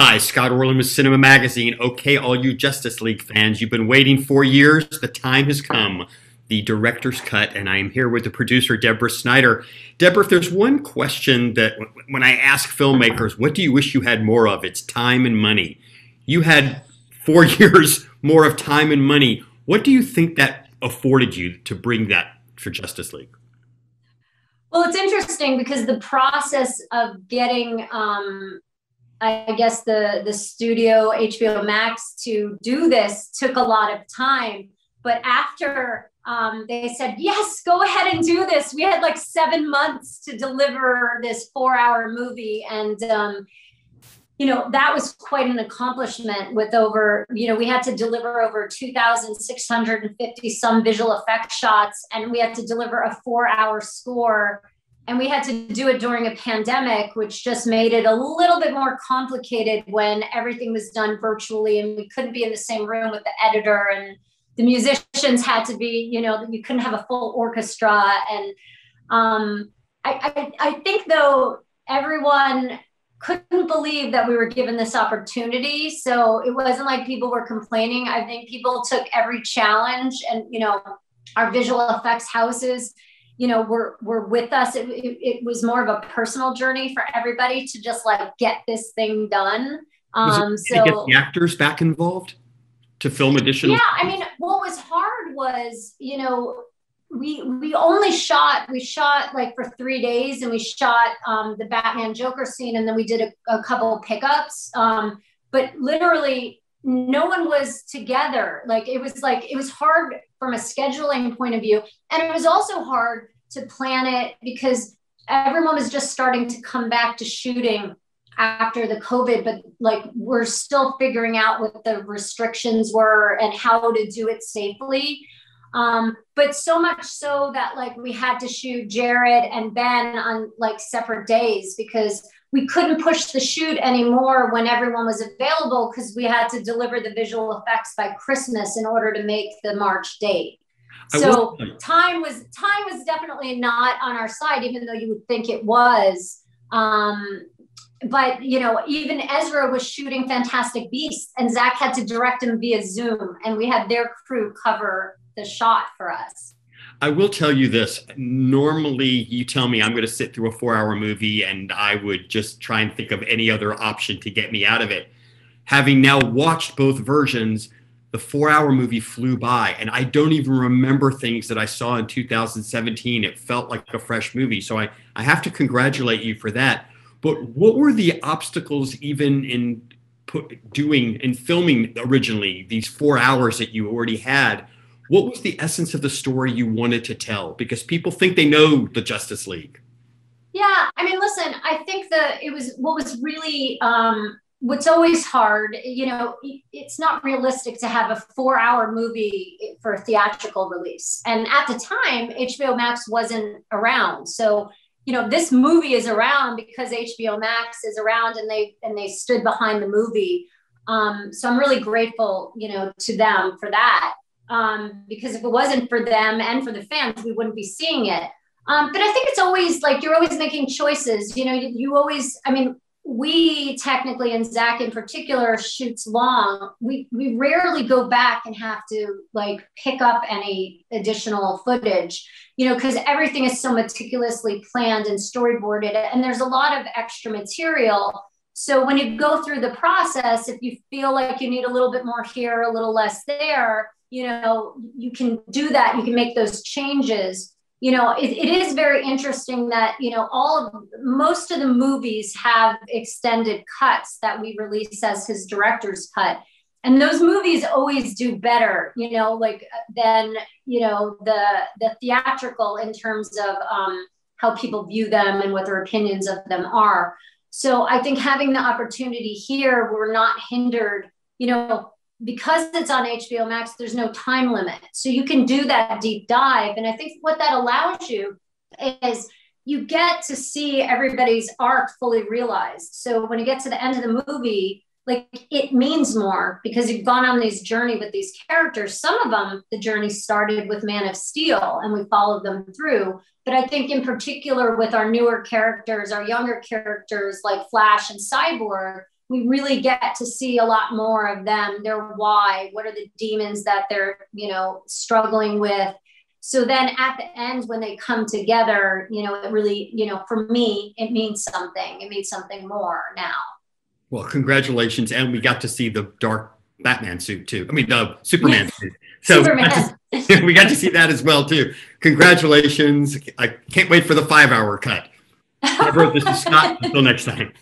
Hi, Scott Orland with Cinema Magazine. Okay, all you Justice League fans, you've been waiting 4 years. The time has come. The director's cut, and I am here with the producer, Deborah Snyder. Deborah, if there's one question that when I ask filmmakers, what do you wish you had more of? It's time and money. You had 4 years more of time and money. What do you think that afforded you to bring that for Justice League? Well, it's interesting because the process of getting, I guess, the studio HBO Max to do this took a lot of time. But after they said, yes, go ahead and do this, we had like 7 months to deliver this 4-hour movie. And, that was quite an accomplishment with over, we had to deliver over 2,650 some visual effect shots, and we had to deliver a 4-hour score. And we had to do it during a pandemic, which just made it a little bit more complicated when everything was done virtually and we couldn't be in the same room with the editor, and the musicians had to be, you couldn't have a full orchestra. And I think, though, everyone couldn't believe that we were given this opportunity. So it wasn't like people were complaining. I think people took every challenge, and, our visual effects houses, were with us. It was more of a personal journey for everybody to just like get this thing done. To get the actors back involved to film additional? Yeah, I mean, what was hard was, we shot like for 3 days, and we shot the Batman Joker scene, and then we did a couple of pickups. But literally no one was together. It was hard from a scheduling point of view. And it was also hard to plan it because everyone was just starting to come back to shooting after the COVID, but we're still figuring out what the restrictions were and how to do it safely. But so much so that we had to shoot Jared and Ben on separate days because we couldn't push the shoot anymore when everyone was available, because we had to deliver the visual effects by Christmas in order to make the March date. So time was definitely not on our side, even though you would think it was. But, even Ezra was shooting Fantastic Beasts, and Zach had to direct him via Zoom, and we had their crew cover the shot for us. I will tell you this. Normally, you tell me I'm going to sit through a 4-hour movie and I would just try and think of any other option to get me out of it. Having now watched both versions, the 4-hour movie flew by, and I don't even remember things that I saw in 2017. It felt like a fresh movie. So I have to congratulate you for that. But what were the obstacles even in filming originally, these 4 hours that you already had? What was the essence of the story you wanted to tell? Because people think they know the Justice League. Yeah, I mean, listen, I think what was really, what's always hard, it's not realistic to have a 4-hour movie for a theatrical release. And at the time, HBO Max wasn't around. So, this movie is around because HBO Max is around, and they stood behind the movie. So I'm really grateful, to them for that. Because if it wasn't for them and for the fans, we wouldn't be seeing it. But I think it's always you're always making choices. You always, we technically, and Zach in particular, shoots long. We rarely go back and have to pick up any additional footage, because everything is so meticulously planned and storyboarded, and there's a lot of extra material. So when you go through the process, if you feel like you need a little bit more here, a little less there, you can do that. You can make those changes. It is very interesting that, most of the movies have extended cuts that we release as his director's cut. And those movies always do better, than, the theatrical in terms of how people view them and what their opinions of them are. So I think having the opportunity here, we're not hindered, because it's on HBO Max, there's no time limit. So you can do that deep dive. And I think what that allows you is you get to see everybody's arc fully realized. So when you get to the end of the movie, it means more because you've gone on this journey with these characters. Some of them, the journey started with Man of Steel and we followed them through. But I think in particular with our newer characters, our younger characters like Flash and Cyborg, we really get to see a lot more of them, their why, what are the demons that they're, struggling with. So then at the end, when they come together, it really, for me, it means something. It means something more now. Well, congratulations. And we got to see the dark Batman suit too. I mean, the Superman suit. So Superman. we got to see that as well too. Congratulations. I can't wait for the 5-hour cut. Deborah, this is Scott. Until next time.